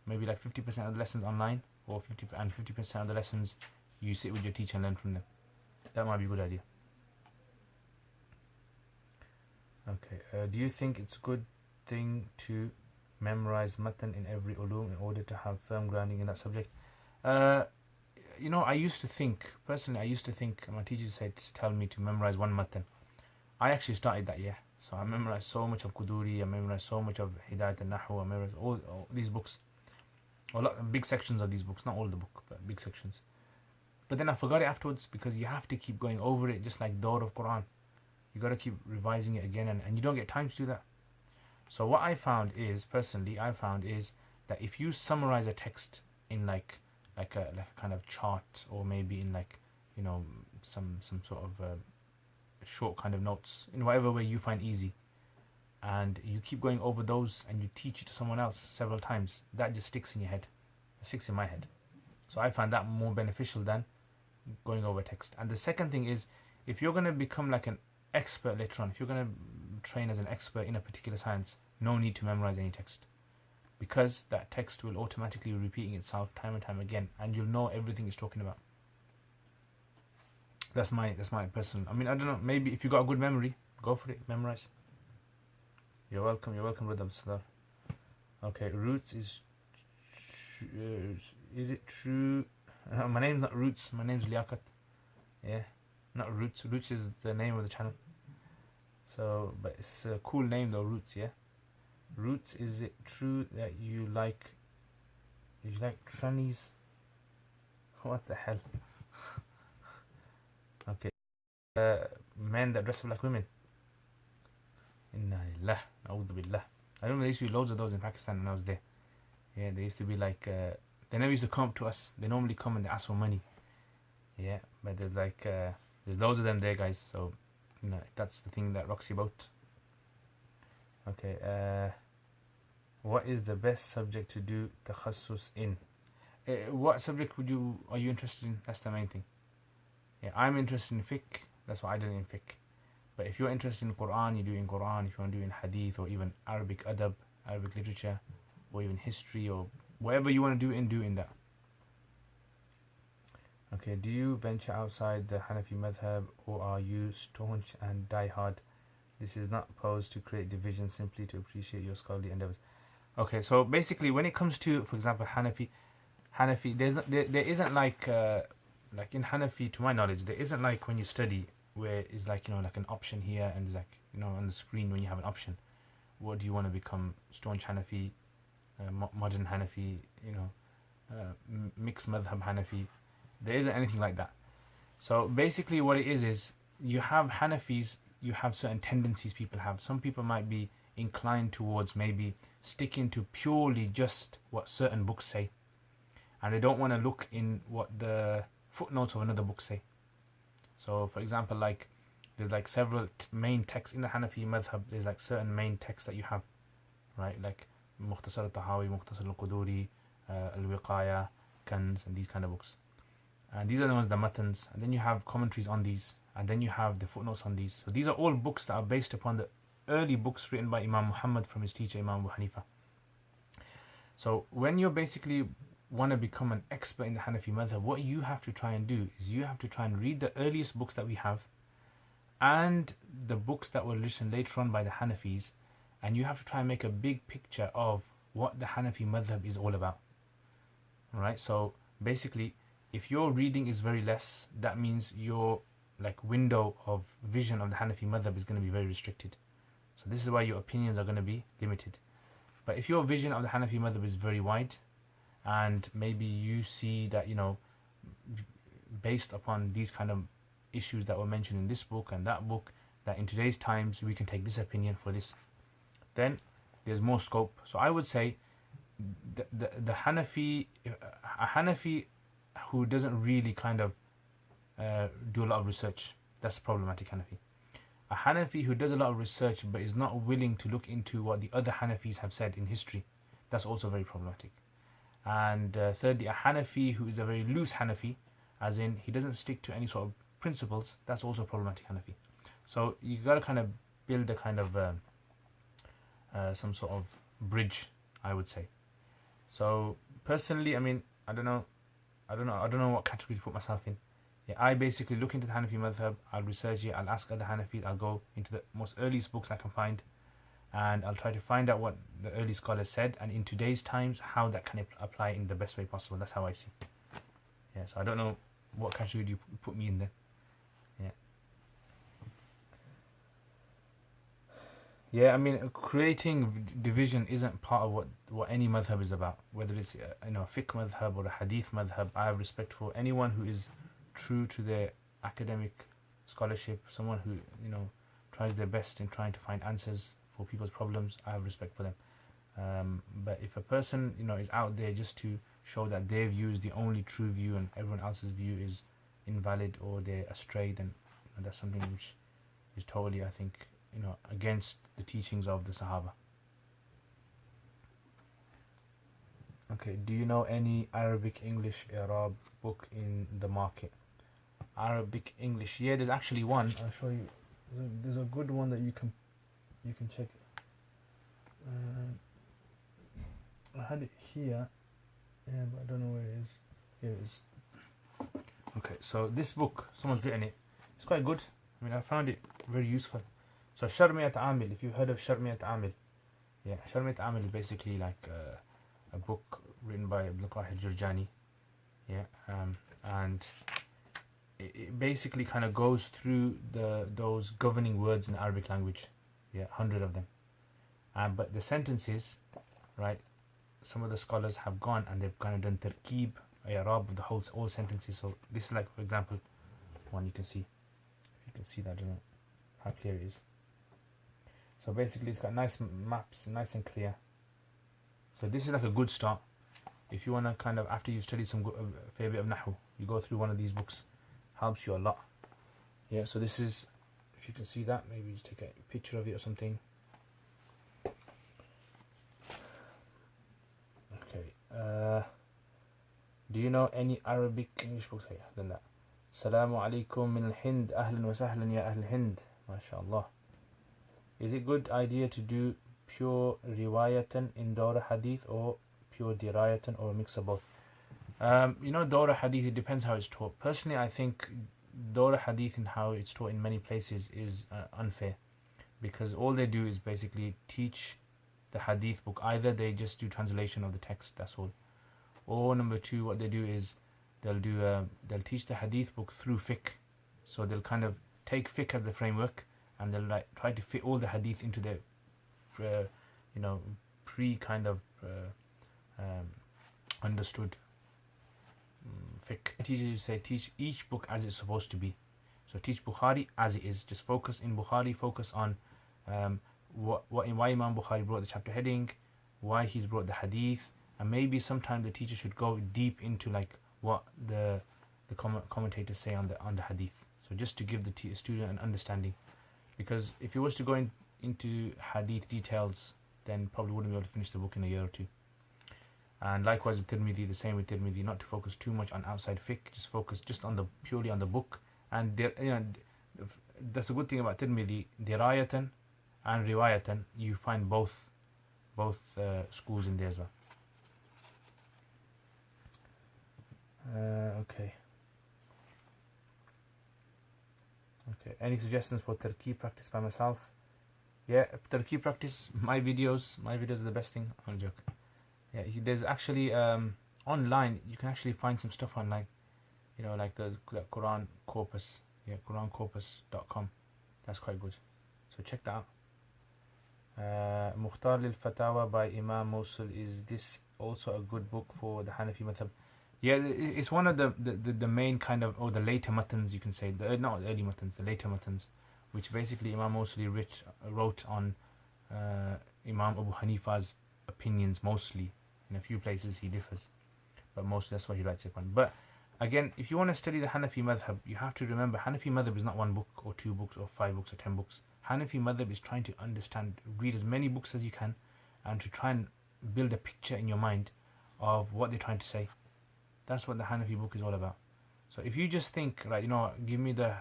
maybe like 50% of the lessons online, or 50% of the lessons you sit with your teacher and learn from them. That might be a good idea. Okay, do you think it's a good thing to memorize matan in every ulum in order to have firm grounding in that subject? I used to think, personally, my teacher said, just tell me to memorize one matan. I actually started that, yeah. So I memorized so much of Quduri, I memorized so much of Hidayat al-Nahu, I memorized all these books. Big sections of these books, not all the book, but big sections. But then I forgot it afterwards, because you have to keep going over it, just like Dawr of Quran. You got to keep revising it again, and you don't get time to do that. So what I found is that if you summarize a text in like a kind of chart, or maybe in some sort of short kind of notes, in whatever way you find easy, and you keep going over those and you teach it to someone else several times, that just sticks in your head. It sticks in my head. So I find that more beneficial than going over text. And the second thing is, if you're going to become like an expert later on, if you're going to train as an expert in a particular science, no need to memorize any text, because that text will automatically be repeating itself time and time again, and you'll know everything it's talking about. That's my personal. I don't know. Maybe if you got a good memory, go for it. Memorize. You're welcome, brother Abdullah. Okay, Roots is it true? My name's not Roots. My name's Liaquat. Yeah, not Roots. Roots is the name of the channel. So, but it's a cool name though, Roots. Yeah, Roots. Is it true that you like trannies? What the hell? Okay, men that dress up like women. Inna lillah, na'udhu billah. I remember there used to be loads of those in Pakistan when I was there. Yeah, they used to be like, they never used to come up to us. They normally come and they ask for money. Yeah, but there's there's loads of them there, guys. So, that's the thing that rocks your boat. Okay, what is the best subject to do takhassus in? What subject are you interested in? That's the main thing. Yeah, I'm interested in fiqh. That's what I did in fiqh. But if you're interested in Quran, you do in Quran. If you want to do in hadith, or even Arabic adab, Arabic literature, or even history, or whatever you want to do in that. Okay, do you venture outside the Hanafi madhhab, or are you staunch and die-hard? This is not posed to create division, simply to appreciate your scholarly endeavors. Okay, so basically, when it comes to, for example, Hanafi, there isn't like in Hanafi, to my knowledge, there isn't like when you study, where it's like an option here, and it's like on the screen when you have an option, what do you want to become? Staunch Hanafi, modern Hanafi, mixed madhhab Hanafi. There isn't anything like that. So basically what it is you have Hanafis, you have certain tendencies people have. Some people might be inclined towards maybe sticking to purely just what certain books say, and they don't want to look in what the footnotes of another book say. So for example, like there's like several main texts in the Hanafi madhhab. There's like certain main texts that you have, right? Like Mukhtasar al-Tahawi, Mukhtasar al-Quduri, al-Wiqaya, Kanz, and these kind of books. And these are the ones, the matans, and then you have commentaries on these, and then you have the footnotes on these. So these are all books that are based upon the early books written by Imam Muhammad from his teacher Imam Abu Hanifa. So when you basically want to become an expert in the Hanafi madhhab, what you have to try and do is you have to try and read the earliest books that we have, and the books that were written later on by the Hanafis, and you have to try and make a big picture of what the Hanafi madhhab is all about. Alright, so basically, if your reading is very less, that means your window of vision of the Hanafi madhhab is going to be very restricted. So this is why your opinions are going to be limited. But if your vision of the Hanafi madhhab is very wide, and maybe you see that based upon these kind of issues that were mentioned in this book and that book, that in today's times we can take this opinion for this, then there's more scope. So I would say the Hanafi, a Hanafi who doesn't really kind of do a lot of research, that's problematic Hanafi. A Hanafi who does a lot of research but is not willing to look into what the other Hanafis have said in history, that's also very problematic. And thirdly, a Hanafi who is a very loose Hanafi, as in he doesn't stick to any sort of principles, that's also problematic Hanafi. So you got to kind of build a kind of some sort of bridge, I would say. So personally, I mean, I don't know what category to put myself in. Yeah, I basically look into the Hanafi madhhab, I'll research it, I'll ask other Hanafis, I'll go into the most earliest books I can find, and I'll try to find out what the early scholars said, and in today's times, how that can apply in the best way possible. That's how I see. Yeah, so I don't know what category do you put me in there. Yeah. Yeah, I mean, creating division isn't part of what any madhhab is about. Whether it's a fiqh madhhab or a hadith madhhab, I have respect for anyone who is true to their academic scholarship, someone who tries their best in trying to find answers for people's problems. I have respect for them. But if a person is out there just to show that their view is the only true view and everyone else's view is invalid or they're astray, then that's something which is totally, I think, against the teachings of the Sahaba. Okay, do you know any Arabic, English, Arab book in the market? Arabic, English, yeah, there's actually one. I'll show you. There's a good one that you can check. I had it here, yeah, but I don't know where it is. Here it is. Okay, so this book, someone's written it. It's quite good. I mean, I found it very useful. So Sharmiyat Amil, if you've heard of Sharmiyat Amil, yeah, Sharmiyat Amil is basically like a book written by Ibn Qahir Jurjani, yeah, and it basically kind of goes through those governing words in the Arabic language, yeah, 100 of them, but the sentences, right, some of the scholars have gone and they've kind of done tarkeeb, i'rab of the all sentences. So this is like, for example, one you can see, if you can see that, I don't know how clear it is. So basically it's got nice maps, nice and clear. So this is like a good start. If you want to kind of, after you've studied some fair bit of Nahu, you go through one of these books, helps you a lot. Yeah, so this is, if you can see that, maybe just take a picture of it or something. Okay, do you know any Arabic English books? Yeah, done that. Assalamu alaikum min al-Hind, ahlan wa sahlan ya ahl Hind, mashallah. Is it good idea to do pure riwayatan in Dawra Hadith or pure dirayatan or a mix of both? Dawra Hadith, it depends how it's taught. Personally, I think Dawra Hadith and how it's taught in many places is unfair, because all they do is basically teach the Hadith book. Either they just do translation of the text, that's all. Or number two, what they do is they'll teach the Hadith book through Fiqh. So they'll kind of take Fiqh as the framework, and they'll like try to fit all the hadith into their kind of understood fiqh. Teachers say teach each book as it's supposed to be. So teach Bukhari as it is. Just focus in Bukhari, focus on why Imam Bukhari brought the chapter heading, why he's brought the hadith, and maybe sometimes the teacher should go deep into like what the commentators say on the hadith. So just to give the student an understanding. Because if you was to go into hadith details, then probably wouldn't be able to finish the book in a year or two. And likewise with Tirmidhi, the same with Tirmidhi, not to focus too much on outside fiqh, just focus just on purely on the book. And that's a good thing about Tirmidhi, dirayatan and riwayatan, you find both schools in there as well. Okay. Any suggestions for Turkey practice by myself? Yeah, Turkey practice, my videos are the best thing. I'm joking. Yeah, there's actually online, you can actually find some stuff online, like the Quran corpus. Yeah, qurancorpus.com. That's quite good, so check that out. Mukhtar lil Fatawa by Imam Mosul, is this also a good book for the Hanafi madhab? Yeah, it's one of the main kind of, or the later matans, you can say, not early matans, the later matans, which basically Imam Mosli wrote on Imam Abu Hanifa's opinions mostly, In a few places he differs, but mostly that's what he writes upon. But again, if you want to study the Hanafi madhab, you have to remember Hanafi madhab is not one book or 2 books or 5 books or 10 books. Hanafi madhab is trying to understand, read as many books as you can, and to try and build a picture in your mind of what they're trying to say. That's what the Hanafi book is all about. So if you just think, right, give me the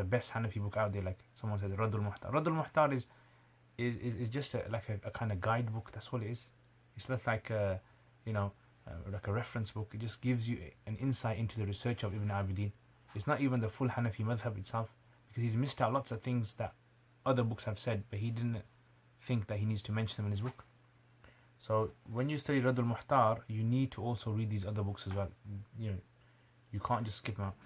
best Hanafi book out there, like someone says Raddul Muhtar. Raddul Muhtar is just like a kind of guidebook. That's all it is. It's not like like a reference book. It just gives you an insight into the research of Ibn Abidin. It's not even the full Hanafi madhab itself, because he's missed out lots of things that other books have said, but he didn't think that he needs to mention them in his book. So when you study Raddul Muhtar, you need to also read these other books as well. You can't just skip them out.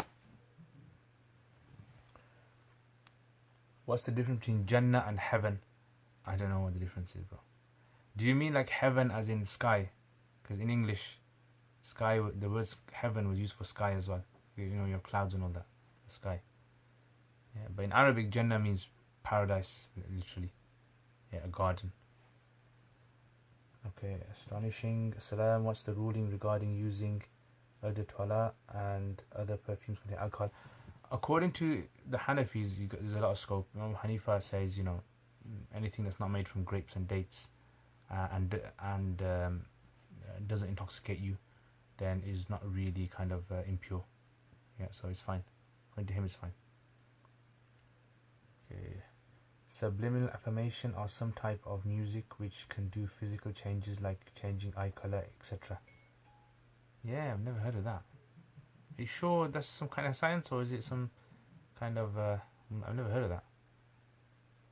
What's the difference between Jannah and heaven? I don't know what the difference is, bro. Do you mean like heaven as in sky? Because in English, sky, the word heaven was used for sky as well. Your clouds and all that, the sky. Yeah, but in Arabic, Jannah means paradise, literally. Yeah, a garden. Okay, astonishing. Salam, what's the ruling regarding using eau de toilette and other perfumes containing alcohol? According to the Hanafis, there's a lot of scope. Imam Hanifa says, anything that's not made from grapes and dates and doesn't intoxicate you, then is not really kind of impure. Yeah, so it's fine. According to him, it's fine. Okay. Subliminal affirmation are some type of music which can do physical changes like changing eye color, etc. Yeah, I've never heard of that. Are you sure that's some kind of science, or is it some kind of... I've never heard of that.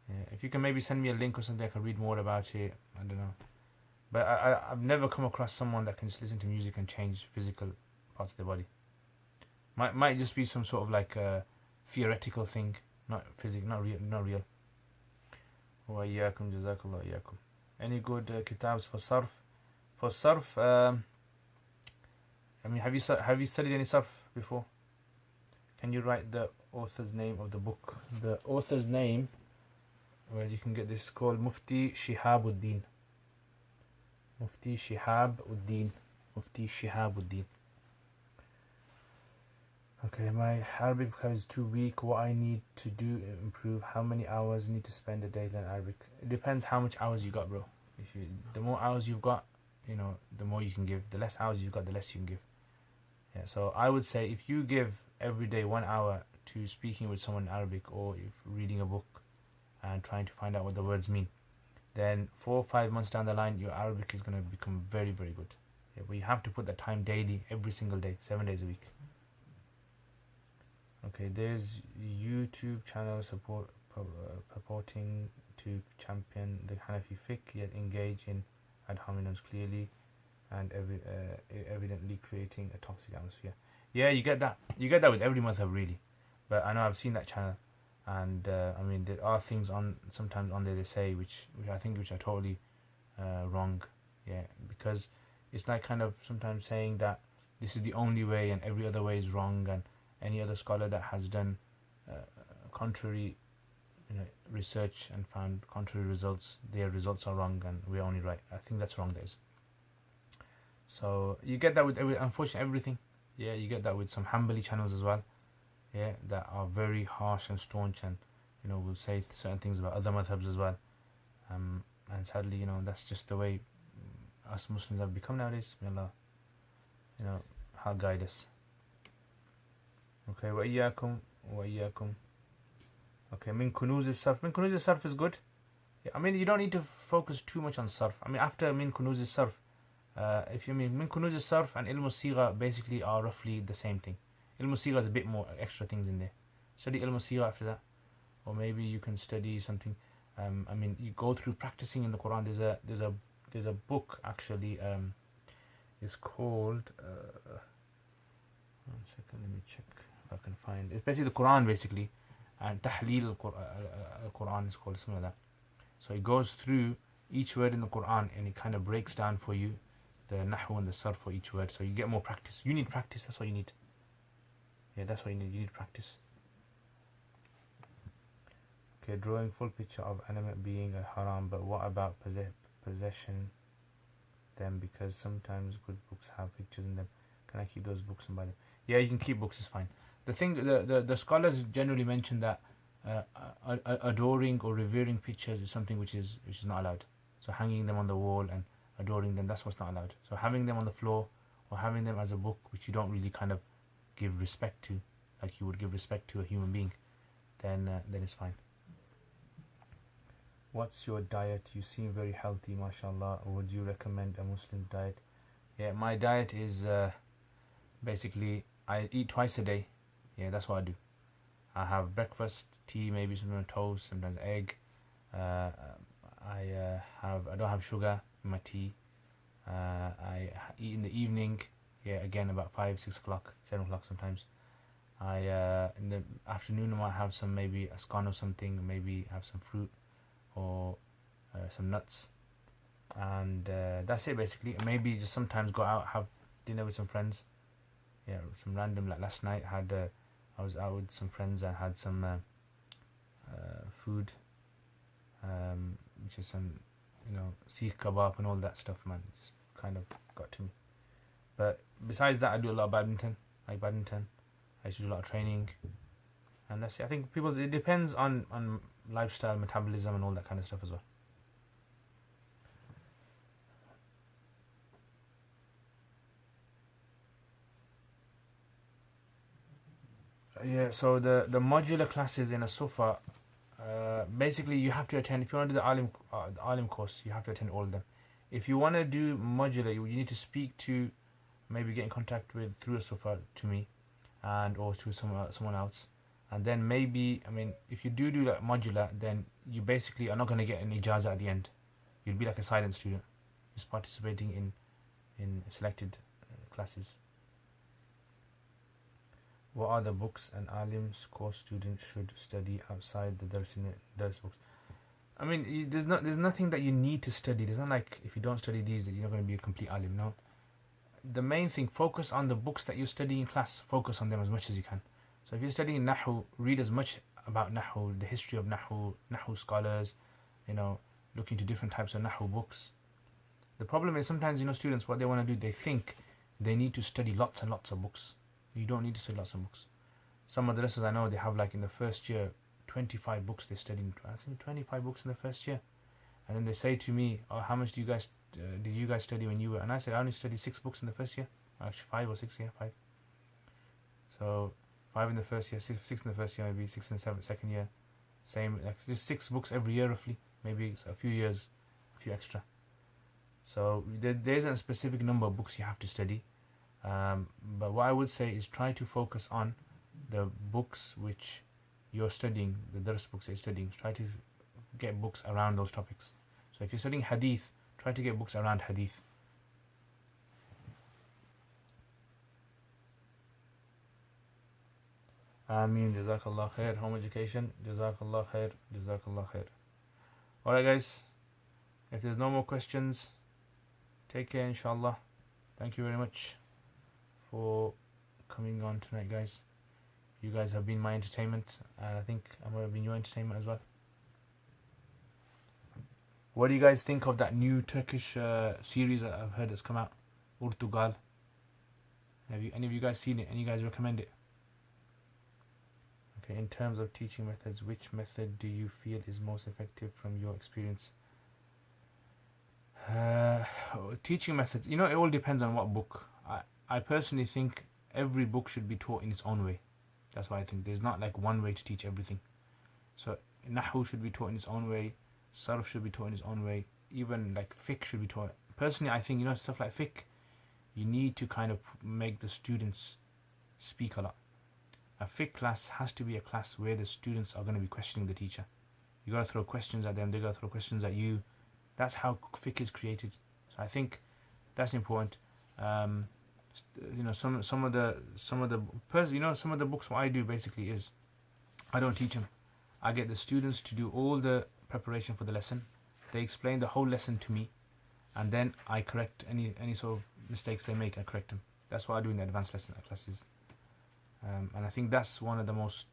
Yeah, if you can maybe send me a link or something, I can read more about it. I don't know. But I've never come across someone that can just listen to music and change physical parts of their body. Might just be some sort of like a theoretical thing, not physical, not real. Wa iyyakum, jazakallah iyyakum. Any good kitabs for sarf? For sarf, have you studied any sarf before? Can you write the author's name of the book? The author's name, well, you can get this, called Mufti Shihabuddin. Mufti Shihabuddin. Mufti Shihabuddin. Okay, my Arabic vocabulary is too weak. What I need to do improve? How many hours need to spend a day learning Arabic? It depends how much hours you got, bro. The more hours you've got, the more you can give. The less hours you've got, the less you can give. Yeah, so I would say if you give every day 1 hour to speaking with someone in Arabic, or if reading a book and trying to find out what the words mean, then 4 or 5 months down the line, your Arabic is going to become very, very good. Yeah, but you have to put that time daily, every single day, 7 days a week. Okay, there's YouTube channel purporting to champion the Hanafi fiqh, yet engage in ad hominems clearly and evidently creating a toxic atmosphere. Yeah, you get that. You get that with every madhab, really. But I know I've seen that channel, and there are things sometimes on there they say which are totally wrong. Yeah, because it's like kind of sometimes saying that this is the only way and every other way is wrong, and any other scholar that has done contrary research and found contrary results, their results are wrong and we're only right. I think that's wrong, guys. So you get that with unfortunately everything. Yeah, you get that with some Hanbali channels as well. Yeah, that are very harsh and staunch, and will say certain things about other madhabs as well. And sadly, that's just the way us Muslims have become nowadays. May Allah, how guide us. Okay, wa iyyakum. Okay, min kunuz sarf. Min kunuz sarf is good. Yeah, you don't need to focus too much on sarf. After min kunuz sarf, if you mean min kunuz sarf and ilm al-sigha basically are roughly the same thing. Ilm al-sigha has a bit more extra things in there. Study ilm al-sigha after that, or maybe you can study something. You go through practicing in the Quran. There's a book actually. It's called. 1 second, let me check if I can find. It's basically the Quran, basically, and Tahleel al-Quran is called, something like that. So it goes through each word in the Quran and it kind of breaks down for you the Nahu and the Sarf for each word. So you get more practice. You need practice. That's what you need. Yeah, that's what you need. You need practice. Okay, drawing full picture of animate being a haram, but what about possession them because sometimes good books have pictures in them. Can I keep those books and buy them? Yeah, you can keep books, it's fine. The thing, the scholars generally mention that adoring or revering pictures is something which is not allowed. So hanging them on the wall and adoring them, that's what's not allowed. So having them on the floor or having them as a book which you don't really kind of give respect to, like you would give respect to a human being, then it's fine. What's your diet? You seem very healthy, mashallah. Would you recommend a Muslim diet? Yeah, my diet is basically I eat twice a day. Yeah, that's what I do. I have breakfast, tea, maybe sometimes toast, sometimes egg. I don't have sugar in my tea. I eat in the evening. Yeah, again about 5, 6 o'clock, 7 o'clock sometimes. In the afternoon I might have some, maybe a scone or something, maybe have some fruit or some nuts, and that's it basically. Maybe just sometimes go out, have dinner with some friends. Yeah, some random, like last night I was out with some friends and had some food, which is some, seekh kebab and all that stuff, man. It just kind of got to me. But besides that, I do a lot of badminton. I used to do a lot of training, and that's it. I think it depends on lifestyle, metabolism, and all that kind of stuff as well. Yeah, so the modular classes in a Sufa, basically you have to attend. If you want to do the alim course, you have to attend all of them. If you want to do modular, you need to speak to, maybe get in contact with through a Sufa to me, and or to someone else, and then maybe, if you do like modular, then you basically are not going to get an ijazah at the end. You'll be like a silent student, just participating in selected classes. What are the books an alim's course students should study outside the dars books? There's nothing that you need to study. There's not like if you don't study these that you're not going to be a complete alim. No. The main thing, focus on the books that you study in class. Focus on them as much as you can. So if you're studying Nahu, read as much about Nahu, the history of Nahu scholars, look into different types of Nahu books. The problem is sometimes, students, what they want to do, they think they need to study lots and lots of books. You don't need to study lots of books. Some madrasas I know, they have like in the first year 25 books they studied. I think 25 books in the first year. And then they say to me, oh, how much did you guys study when you were? And I said, I only studied 6 books in the first year. Actually 5 or 6, yeah, 5. So 5 in the first year, 6 in the first year, maybe 6 in the second year. Same, like just 6 books every year roughly. Maybe a few years, a few extra. So there isn't a specific number of books you have to study. But what I would say is try to focus on the books which you're studying, the dars books you're studying. Try to get books around those topics. So if you're studying hadith, try to get books around hadith. Ameen. Jazakallah khair. Home education. Jazakallah khair. Jazakallah khair. Alright guys, if there's no more questions, take care inshallah. Thank you very much for coming on tonight, guys. You guys have been my entertainment, and I think I'm going to be your entertainment as well. What do you guys think of that new Turkish series that I've heard that's come out, Urtugal? Have any of you guys seen it? Any of you guys recommend it? Okay, in terms of teaching methods, which method do you feel is most effective from your experience? Teaching methods, it all depends on what book. I personally think every book should be taught in its own way. That's why I think there's not like one way to teach everything. So Nahu should be taught in its own way, Sarf should be taught in its own way, even like Fiqh should be taught. Personally, I think, stuff like Fiqh, you need to kind of make the students speak a lot. A Fiqh class has to be a class where the students are going to be questioning the teacher. You got to throw questions at them, they got to throw questions at you. That's how Fiqh is created. So I think that's important. Some of the books, what I do basically is I don't teach them. I get the students to do all the preparation for the lesson. They explain the whole lesson to me, and then I correct any sort of mistakes they make. I correct them. That's what I do in the advanced lesson classes, and I think that's one of the most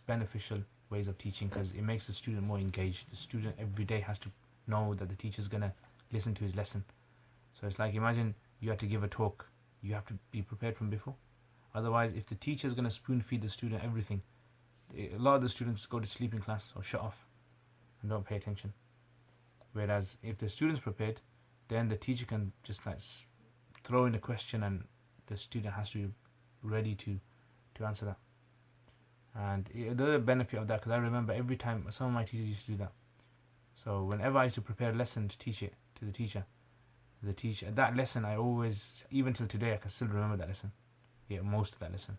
beneficial ways of teaching, because it makes the student more engaged. The student every day has to know that the teacher's gonna listen to his lesson. So it's like, imagine you have to give a talk, you have to be prepared from before. Otherwise, if the teacher is going to spoon feed the student everything, a lot of the students go to sleep in class or shut off and don't pay attention. Whereas if the student's prepared, then the teacher can just like throw in a question and the student has to be ready to answer that. And the other benefit of that, because I remember every time some of my teachers used to do that. So whenever I used to prepare a lesson to teach it to the teacher, that lesson I always, even till today, I can still remember that lesson. Yeah, most of that lesson.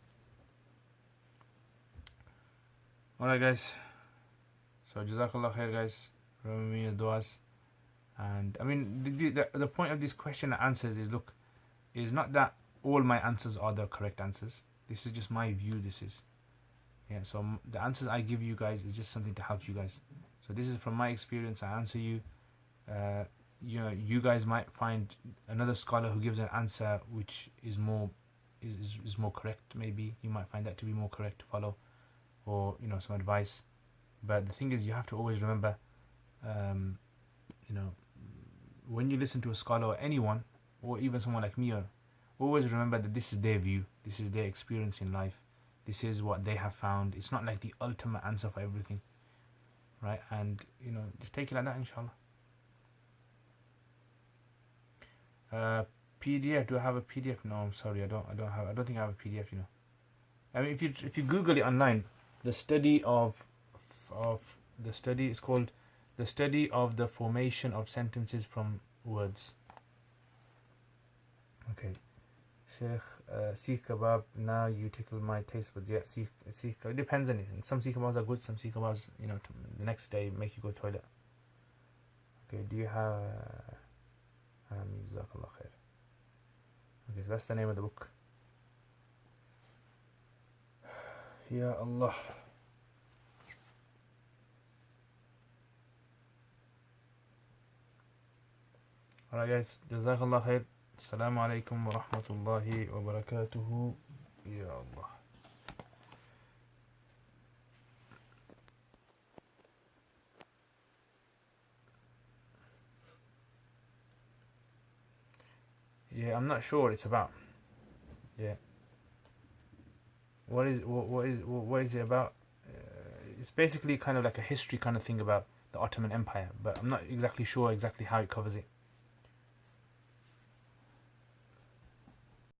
Alright guys, so Jazakallah khair guys, remember me your du'as. And I mean, the point of this question and answers is, look, is not that all my answers are the correct answers. This is just my view, yeah, so the answers I give you guys is just something to help you guys. So this is from my experience, I answer you. You know, you guys might find another scholar who gives an answer which is more correct. Maybe you might find that to be more correct to follow, or you know, some advice. But the thing is, you have to always remember, you know, when you listen to a scholar or anyone, or even someone like me, always remember that this is their view, this is their experience in life, this is what they have found. It's not like the ultimate answer for everything, right? And you know, just take it like that, inshallah. PDF, do I have a PDF? No, I'm sorry, I don't think I have a PDF, you know. I mean, if you Google it online, the study of the study is called The Study of the Formation of Sentences from Words. Okay. Sheikh, Sikh kebab, now you tickle my taste buds. Yeah, Sikh, it depends on it. Some Sikh kebabs are good, some Sikh kebabs, you know, the next day make you go to the toilet. Okay, do you have... Jazakallah khair. Okay, so that's the name of the book. Ya Allah. Alright guys, Jazakallah khair. Assalamu alaikum wa rahmatullahi wa barakatuhu. Ya Allah. Yeah, I'm not sure what it's about. Yeah. What is it about? It's basically kind of like a history kind of thing about the Ottoman Empire, but I'm not exactly sure how it covers it.